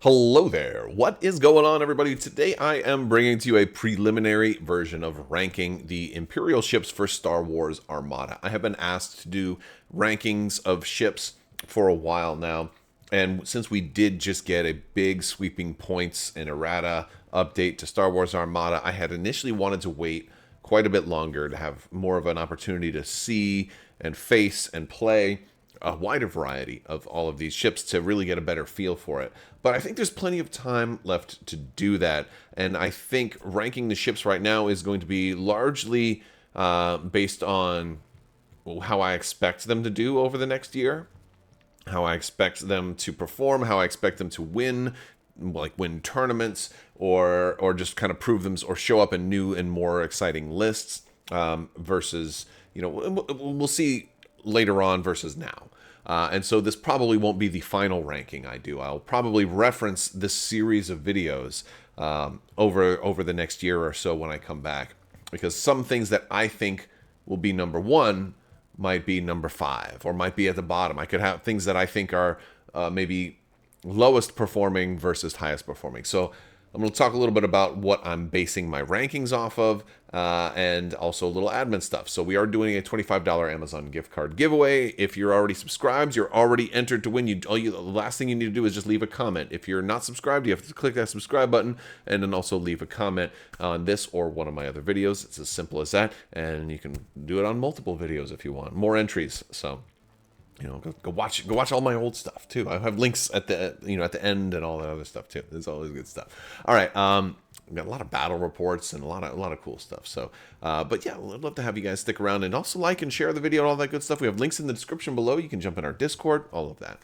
Hello there. What is going on, everybody? Today I am bringing to you a preliminary version of ranking the Imperial ships for Star Wars Armada. I have been asked to do rankings of ships for a while now, and since we did just get a big sweeping points and errata update to Star Wars Armada, I had initially wanted to wait quite a bit longer to have more of an opportunity to see and face and play a wider variety of all of these ships to really get a better feel for it. But I think there's plenty of time left to do that, and I think ranking the ships right now is going to be largely based on how I expect them to do over the next year, how I expect them to perform, how I expect them to win, like win tournaments, or just kind of prove them or show up in new and more exciting lists versus, we'll see later on versus now. And so this probably won't be the final ranking I do. I'll probably reference this series of videos over the next year or so when I come back, because some things that I think will be number one might be number 5 or might be at the bottom. I could have things that I think are maybe lowest performing versus highest performing. So I'm going to talk a little bit about what I'm basing my rankings off of, and also a little admin stuff. So we are doing a $25 Amazon gift card giveaway. If you're already subscribed, you're already entered to win. The last thing you need to do is just leave a comment. If you're not subscribed, you have to click that subscribe button and then also leave a comment on this or one of my other videos. It's as simple as that, and you can do it on multiple videos if you want. More entries, so go watch all my old stuff too. I have links at the at the end and all that other stuff too. It's always good stuff. All right, we've got a lot of battle reports and a lot of cool stuff. So, but yeah, I'd love to have you guys stick around and also like and share the video and all that good stuff. We have links in the description below. You can jump in our Discord, all of that.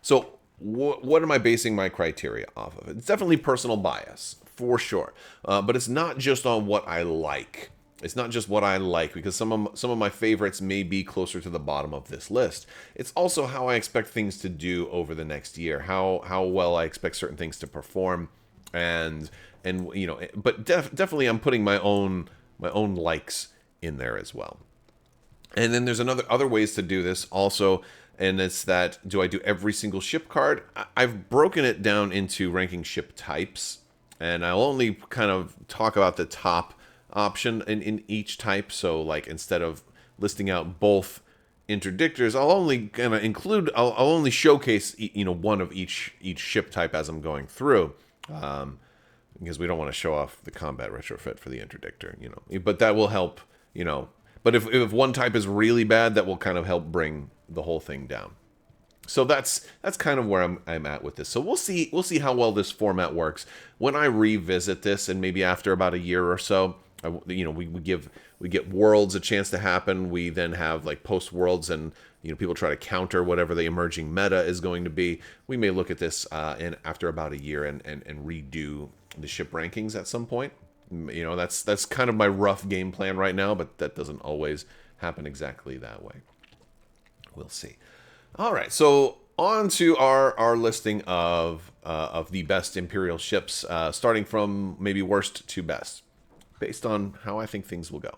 So, what am I basing my criteria off of? It's definitely personal bias for sure, but it's not just on what I like. It's not just what I like, because some of my favorites may be closer to the bottom of this list. It's also how I expect things to do over the next year, how well I expect certain things to perform, and but definitely I'm putting my own likes in there as well. And then there's other ways to do this also, and it's that, do I do every single ship card? I've broken it down into ranking ship types, and I'll only kind of talk about the top option in each type. So like, instead of listing out both interdictors, I'll only kind of include, I'll only showcase one of each ship type as I'm going through, because we don't want to show off the combat retrofit for the interdictor, but that will help, but if one type is really bad, that will kind of help bring the whole thing down. So that's kind of where I'm at with this. So we'll see how well this format works when I revisit this, and maybe after about a year or so. We get worlds a chance to happen. We then have like post worlds, and people try to counter whatever the emerging meta is going to be. We may look at this after about a year and redo the ship rankings at some point. That's kind of my rough game plan right now, but that doesn't always happen exactly that way. We'll see. All right, so on to our listing of the best Imperial ships, starting from maybe worst to best, based on how I think things will go.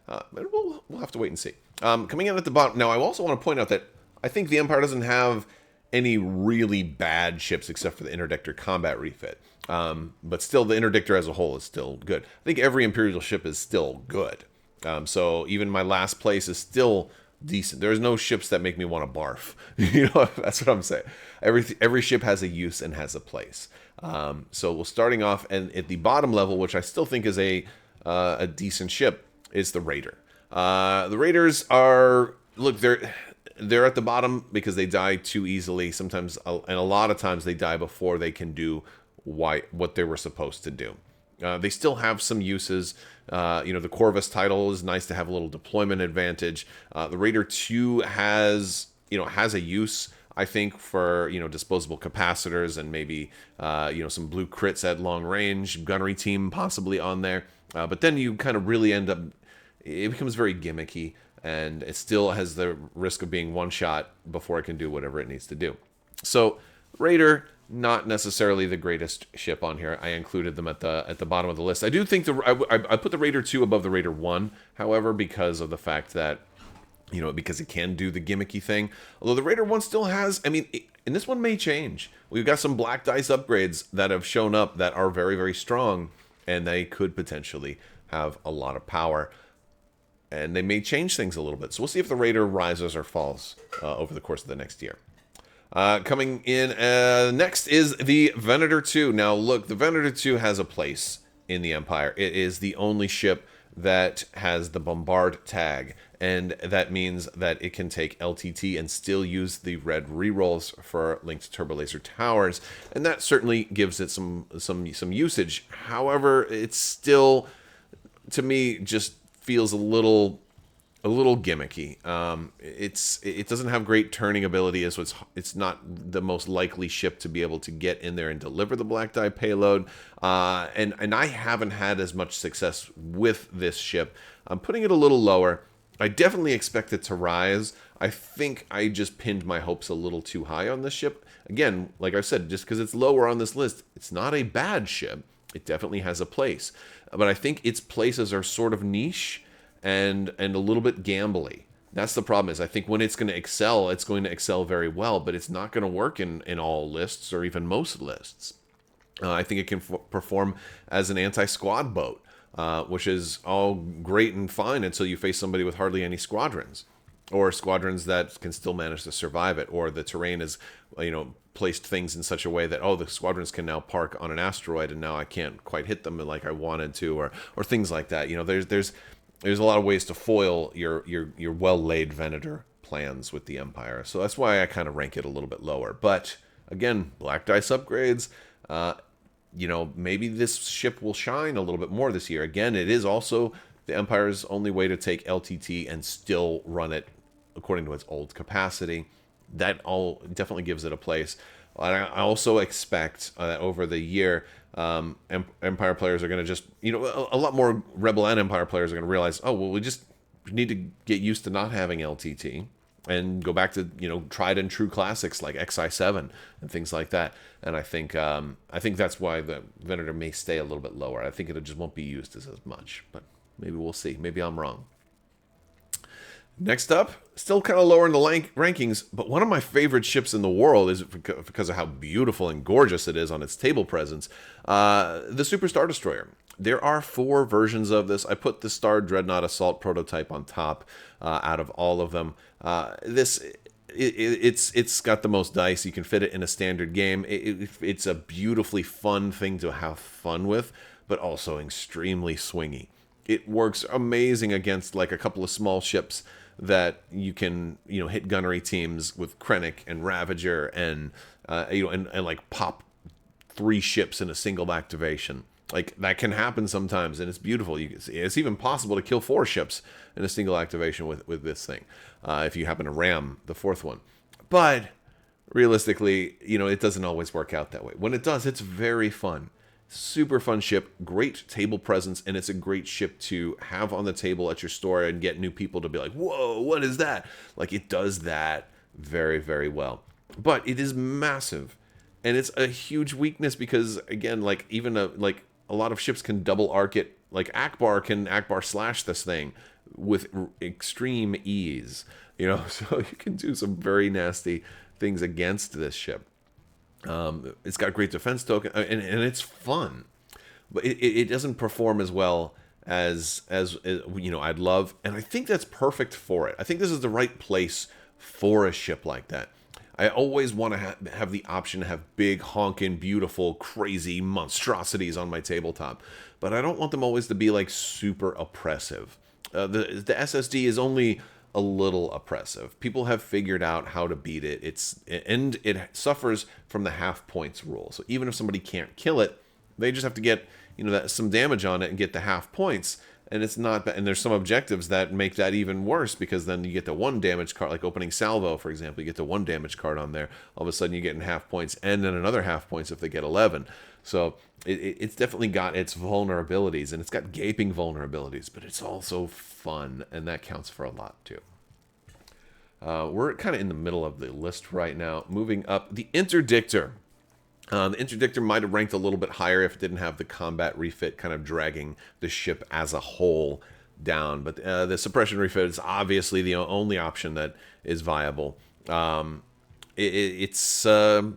But we'll have to wait and see. Coming in at the bottom, now I also want to point out that I think the Empire doesn't have any really bad ships except for the Interdictor combat refit. But still, the Interdictor as a whole is still good. I think every Imperial ship is still good. So even my last place is still decent. There's no ships that make me want to barf. That's what I'm saying. Every ship has a use and has a place. So we're starting off, and at the bottom level, which I still think is a decent ship, is the Raider. The Raiders are, look, they're at the bottom because they die too easily sometimes, and a lot of times they die before they can do what they were supposed to do. They still have some uses. The Corvus title is nice to have a little deployment advantage. The Raider 2 has a use, I think, for disposable capacitors and maybe some blue crits at long range, gunnery team possibly on there. But then you kind of really end up, it becomes very gimmicky, and it still has the risk of being one shot before it can do whatever it needs to do. So Raider, not necessarily the greatest ship on here. I included them at the bottom of the list. I do think I put the Raider 2 above the Raider 1, however, because of the fact that because it can do the gimmicky thing. Although the Raider one still has, and this one may change. We've got some black dice upgrades that have shown up that are very, very strong, and they could potentially have a lot of power. And they may change things a little bit. So we'll see if the Raider rises or falls over the course of the next year. Coming in next is the Venator 2. Now, look, the Venator 2 has a place in the Empire. It is the only ship that has the Bombard tag, and that means that it can take LTT and still use the red rerolls for linked turbolaser towers, and that certainly gives it some usage. However, it's still, to me, just feels a little gimmicky. It doesn't have great turning ability, so it's not the most likely ship to be able to get in there and deliver the black die payload. And I haven't had as much success with this ship. I'm putting it a little lower. I definitely expect it to rise. I think I just pinned my hopes a little too high on this ship. Again, like I said, just because it's lower on this list, it's not a bad ship. It definitely has a place. But I think its places are sort of niche and a little bit gambly. That's the problem. Is I think when it's going to excel very well, but it's not going to work in all lists or even most lists. I think it can perform as an anti-squad boat, which is all great and fine until you face somebody with hardly any squadrons, or squadrons that can still manage to survive it, or the terrain is, placed things in such a way that, the squadrons can now park on an asteroid and now I can't quite hit them like I wanted to, or things like that. There's a lot of ways to foil your well-laid Venator plans with the Empire. So that's why I kind of rank it a little bit lower. But again, black dice upgrades, maybe this ship will shine a little bit more this year. Again, it is also the Empire's only way to take LTT and still run it according to its old capacity. That all definitely gives it a place. And I also expect that over the year, Empire players are going to just, a lot more Rebel and Empire players are going to realize, we just need to get used to not having LTT and go back to, tried and true classics like XI7 and things like that. And I think that's why the Venator may stay a little bit lower. I think it just won't be used as much, but maybe we'll see. Maybe I'm wrong. Next up, still kind of lower in the rankings, but one of my favorite ships in the world is because of how beautiful and gorgeous it is on its table presence, the Super Star Destroyer. There are 4 versions of this. I put the Star Dreadnought Assault prototype on top out of all of them. It's got the most dice. You can fit it in a standard game. It's a beautifully fun thing to have fun with, but also extremely swingy. It works amazing against like a couple of small ships that you can, hit gunnery teams with Krennic and Ravager and like pop 3 ships in a single activation. Like that can happen sometimes, and it's beautiful. It's even possible to kill 4 ships in a single activation with this thing, if you happen to ram the 4th one. But realistically, it doesn't always work out that way. When it does, it's very fun. Super fun ship, great table presence, and it's a great ship to have on the table at your store and get new people to be like, whoa, what is that? Like, it does that very, very well. But it is massive, and it's a huge weakness because, again, like, even a lot of ships can double arc it. Like, Akbar slash this thing with extreme ease, so you can do some very nasty things against this ship. It's got great defense token, and it's fun, but it doesn't perform as well as I'd love, and I think that's perfect for it. I think this is the right place for a ship like that. I always want to have the option to have big, honking, beautiful, crazy monstrosities on my tabletop, but I don't want them always to be like super oppressive. The SSD is only a little oppressive. People have figured out how to beat it. It suffers from the half points rule. So even if somebody can't kill it, they just have to get some damage on it and get the half points. And it's not bad. And there's some objectives that make that even worse, because then you get the 1 damage card, like opening salvo, for example. You get the 1 damage card on there. All of a sudden, you're getting half points, and then another half points if they get 11. So it's definitely got its vulnerabilities, and it's got gaping vulnerabilities, but it's also fun, and that counts for a lot too. We're kind of in the middle of the list right now. Moving up, the Interdictor. The Interdictor might have ranked a little bit higher if it didn't have the combat refit kind of dragging the ship as a whole. down. But the suppression refit is obviously the only option that is viable. It's a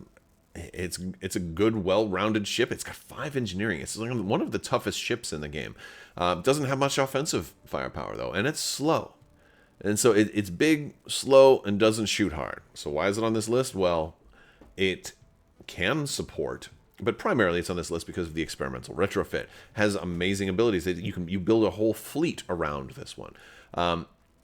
good, well-rounded ship. It's got 5 engineering. It's one of the toughest ships in the game. Doesn't have much offensive firepower, though, and it's slow. And so it's big, slow, and doesn't shoot hard. So why is it on this list? Well, it can support, but primarily it's on this list because of the experimental retrofit. Has amazing abilities. You build a whole fleet around this one.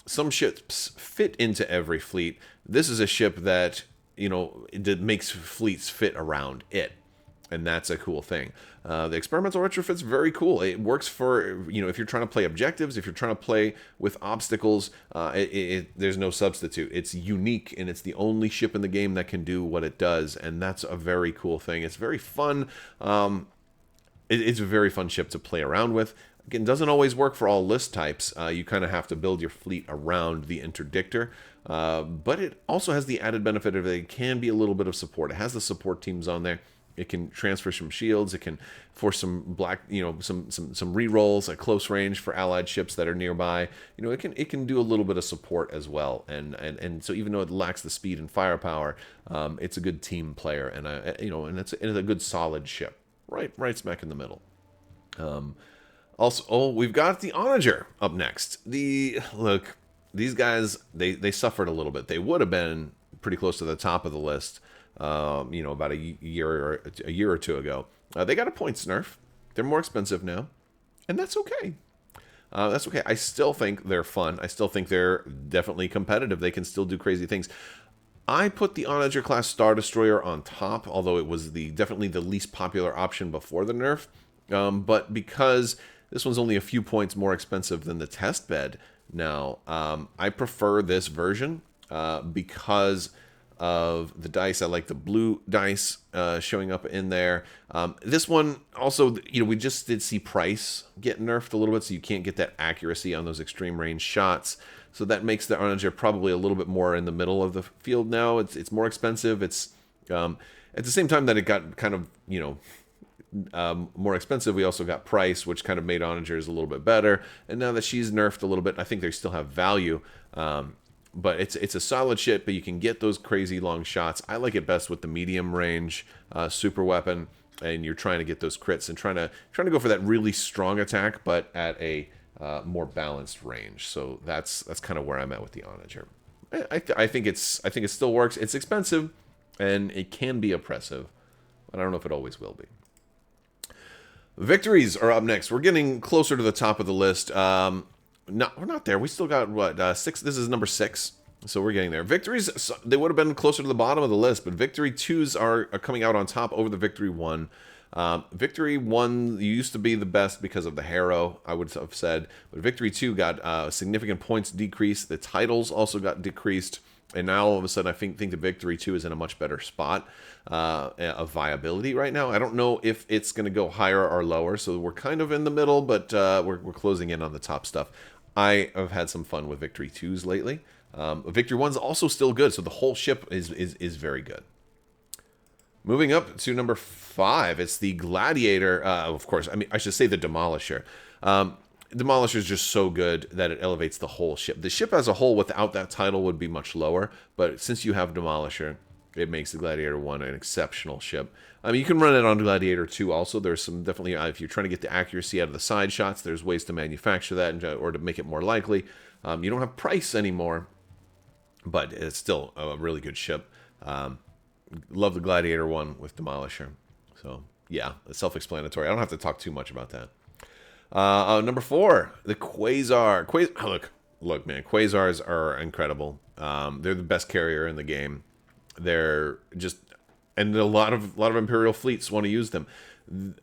Some ships fit into every fleet. This is a ship that, it makes fleets fit around it. And that's a cool thing. The experimental retrofit's very cool. It works for, if you're trying to play objectives, if you're trying to play with obstacles, there's no substitute. It's unique, and it's the only ship in the game that can do what it does, and that's a very cool thing. It's very fun. It's a very fun ship to play around with. Again, doesn't always work for all list types. You kind of have to build your fleet around the Interdictor, but it also has the added benefit of it can be a little bit of support. It has the support teams on there. It can transfer some shields. It can force some some re-rolls at close range for allied ships that are nearby. It can do a little bit of support as well. And so even though it lacks the speed and firepower, it's a good team player, and it's a good solid ship. Right smack in the middle. Also, we've got the Onager up next. Look, these guys they suffered a little bit. They would have been pretty close to the top of the list. About a year or two ago. They got a points nerf. They're more expensive now, and that's okay. That's okay. I still think they're fun. I still think they're definitely competitive. They can still do crazy things. I put the Onager class Star Destroyer on top, although it was definitely the least popular option before the nerf. But because this one's only a few points more expensive than the test bed now, I prefer this version because of the dice. I like the blue dice showing up in there. This one also, we just did see price get nerfed a little bit, so you can't get that accuracy on those extreme range shots. So that makes the Onager probably a little bit more in the middle of the field now. It's more expensive. It's at the same time that it got kind of more expensive, we also got price, which kind of made Onagers a little bit better. And now that she's nerfed a little bit, I think they still have value. But it's a solid ship, but you can get those crazy long shots. I like it best with the medium range super weapon, and you're trying to get those crits and trying to go for that really strong attack, but at a more balanced range. So that's kind of where I'm at with the Onager. I think it still works. It's expensive, and it can be oppressive, but I don't know if it always will be. Victories are up next. We're getting closer to the top of the list. No, we're not there. We still got, 6? This is number 6. So we're getting there. Victories, they would have been closer to the bottom of the list, but Victory 2s are coming out on top over the Victory 1. Victory 1 used to be the best because of the Harrow, I would have said. But Victory 2 got significant points decrease. The titles also got decreased. And now all of a sudden I think the Victory 2 is in a much better spot of viability right now. I don't know if it's going to go higher or lower, so we're kind of in the middle, but we're closing in on the top stuff. I have had some fun with Victory 2s lately. Victory 1's also still good, so the whole ship is very good. Moving up to number 5, it's the Gladiator. Of course, I should say the Demolisher. Demolisher is just so good that it elevates the whole ship. The ship as a whole without that title would be much lower, but since you have Demolisher, it makes the Gladiator 1 an exceptional ship. You can run it on Gladiator 2 also. There's some definitely, if you're trying to get the accuracy out of the side shots, there's ways to manufacture that or to make it more likely. You don't have price anymore, but it's still a really good ship. Love the Gladiator 1 with Demolisher. So, yeah, it's self-explanatory. I don't have to talk too much about that. Number 4, the Quasar. Look, man, Quasars are incredible. They're the best carrier in the game. They're just, and a lot of Imperial fleets want to use them.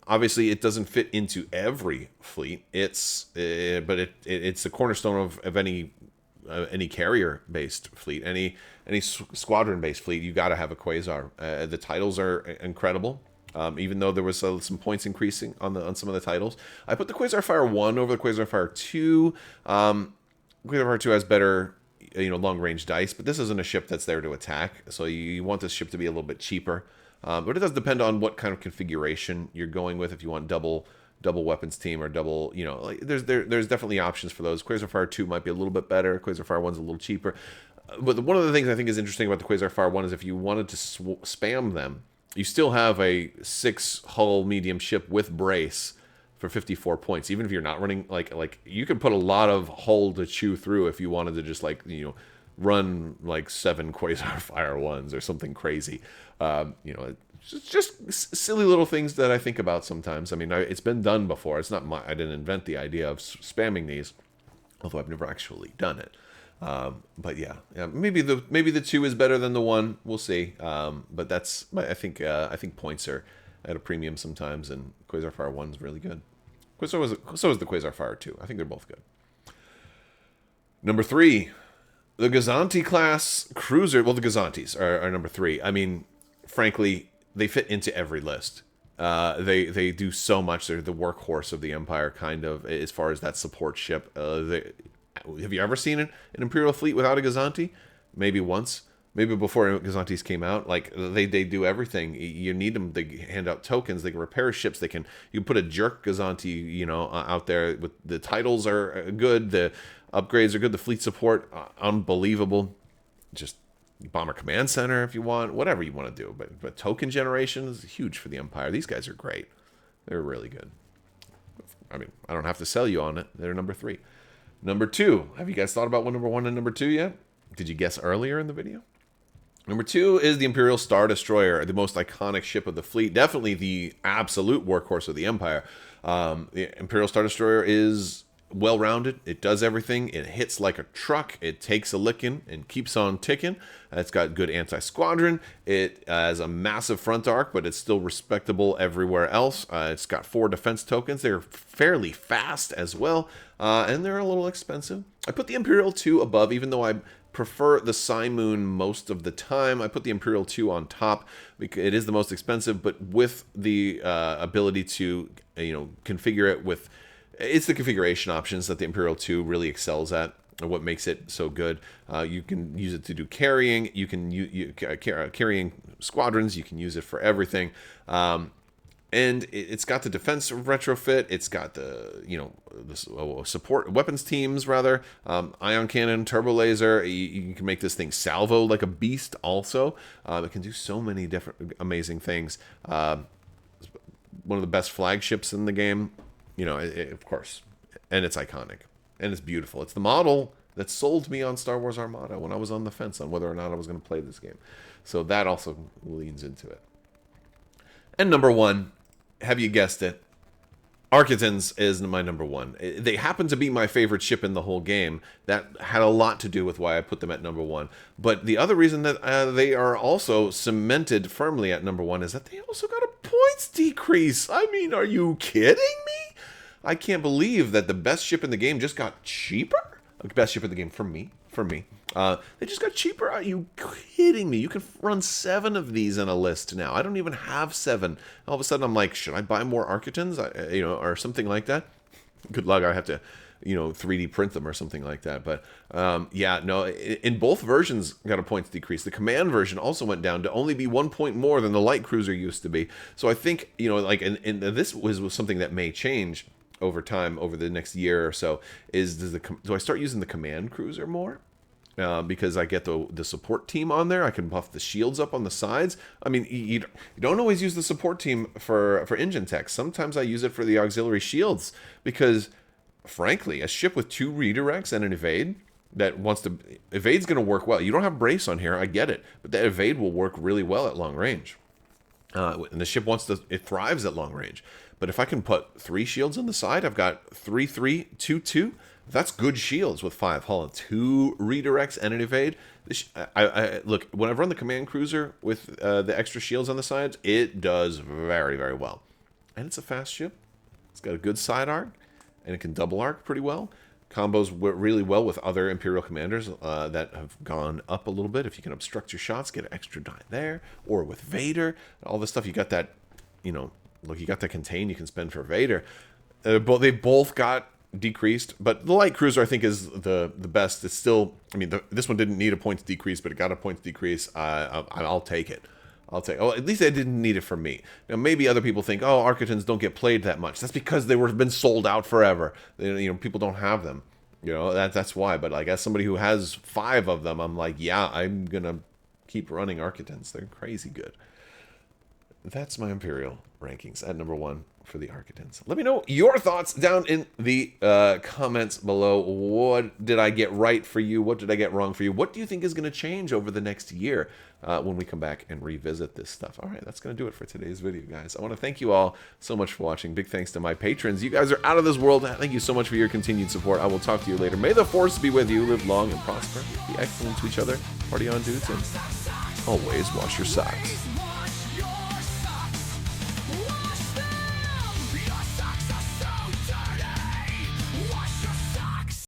Obviously, it doesn't fit into every fleet. But it's the cornerstone of any carrier-based fleet, any squadron-based fleet. You got to have a Quasar. The titles are incredible. Even though there was some points increasing on some of the titles. I put the Quasar Fire 1 over the Quasar Fire 2. Quasar Fire 2 has better, long-range dice, but this isn't a ship that's there to attack, so you want this ship to be a little bit cheaper. But it does depend on what kind of configuration you're going with. If you want double double weapons team or double, you know, like there's definitely options for those. Quasar Fire 2 might be a little bit better. Quasar Fire 1's a little cheaper. But one of the things I think is interesting about the Quasar Fire 1 is if you wanted to spam them, you still have a 6 hull medium ship with brace for 54 points. Even if you're not running, like you could put a lot of hull to chew through if you wanted to just, like, you know, run like 7 Quasar Fire 1s or something crazy. You know, just silly little things that I think about sometimes. I mean, it's been done before. It's not I didn't invent the idea of spamming these, although I've never actually done it. But yeah, maybe the 2 is better than the 1. We'll see. But I think points are at a premium sometimes, and Quasar Fire 1 is really good. So is the Quasar Fire 2. I think they're both good. Number 3, the Gozanti class cruiser. Well, the Gozantis are number 3. I mean, frankly, they fit into every list. They do so much. They're the workhorse of the Empire, kind of, as far as that support ship. Have you ever seen an Imperial fleet without a Gozanti? Maybe once. Maybe before Gozantis came out. Like, they do everything. You need them. They hand out tokens. They can repair ships. You can put a jerk Gozanti, you know, out there. With the titles are good. The upgrades are good. The fleet support, unbelievable. Just Bomber Command Center if you want. Whatever you want to do. But token generation is huge for the Empire. These guys are great. They're really good. I mean, I don't have to sell you on it. They're number 3. Number 2. Have you guys thought about what number 1 and number 2 yet? Did you guess earlier in the video? Number 2 is the Imperial Star Destroyer, the most iconic ship of the fleet. Definitely the absolute workhorse of the Empire. The Imperial Star Destroyer is well-rounded. It does everything. It hits like a truck. It takes a licking and keeps on ticking. It's got good anti-squadron. It has a massive front arc, but it's still respectable everywhere else. It's got 4 defense tokens. They're fairly fast as well, and they're a little expensive. I put the Imperial 2 above, even though I prefer the Simoon most of the time. I put the Imperial 2 on top because it is the most expensive, but with the ability to, you know, configure it with... It's the configuration options that the Imperial 2 really excels at, and what makes it so good. You can use it to do carrying. You can carrying squadrons. You can use it for everything. And it's got the defense retrofit. It's got the, you know, the support weapons teams, rather. Ion cannon, turbo laser. You can make this thing salvo like a beast also. It can do so many different amazing things. One of the best flagships in the game. You know, of course. And it's iconic. And it's beautiful. It's the model that sold me on Star Wars Armada when I was on the fence on whether or not I was going to play this game. So that also leans into it. And number 1, have you guessed it? Arquitens is my number 1. They happen to be my favorite ship in the whole game. That had a lot to do with why I put them at number 1. But the other reason that they are also cemented firmly at number 1 is that they also got a points decrease. I mean, are you kidding me? I can't believe that the best ship in the game just got cheaper. The best ship in the game for me. They just got cheaper. Are you kidding me? You can run 7 of these in a list now. I don't even have 7. All of a sudden, I'm like, should I buy more Arquitens? You know, or something like that. Good luck. I have to, you know, 3D print them or something like that. But yeah, no. In both versions, got a points decrease. The command version also went down to only be 1 point more than the light cruiser used to be. So I think, you know, like, and this was something that may change over time, over the next year or so. Do I start using the command cruiser more? Because I get the support team on there. I can buff the shields up on the sides. I mean, you don't always use the support team for engine tech. Sometimes I use it for the auxiliary shields because, frankly, a ship with 2 redirects and an evade that wants to... Evade's going to work well. You don't have brace on here. I get it. But that evade will work really well at long range. And the ship it thrives at long range. But if I can put 3 shields on the side, I've got 3-3, 2-2. That's good shields with 5 hull and 2 redirects and an evade. Look, when I've run the command cruiser with the extra shields on the sides, it does very, very well. And it's a fast ship. It's got a good side arc, and it can double arc pretty well. Combos really well with other Imperial commanders that have gone up a little bit. If you can obstruct your shots, get an extra die there. Or with Vader, all this stuff. You got that, you know, look, you got that contain you can spend for Vader. But they both got decreased, but the light cruiser I think is the best. It's still, I mean, this one didn't need a points decrease, but it got a points decrease. I'll take it. I'll take. Oh, at least I didn't need it for me. Now, maybe other people think, oh, Arquitens don't get played that much. That's because they were been sold out forever. People don't have them. That's why. But like, as somebody who has 5 of them, I'm like, yeah, I'm gonna keep running Arquitens. They're crazy good. That's my Imperial rankings at number 1 for the Arquitens. Let me know your thoughts down in the comments below. What did I get right for you? What did I get wrong for you? What do you think is going to change over the next year when we come back and revisit this stuff? All right, that's going to do it for today's video, guys. I want to thank you all so much for watching. Big thanks to my patrons. You guys are out of this world. Thank you so much for your continued support. I will talk to you later. May the Force be with you. Live long and prosper. Be excellent to each other. Party on, dudes, and always wash your socks.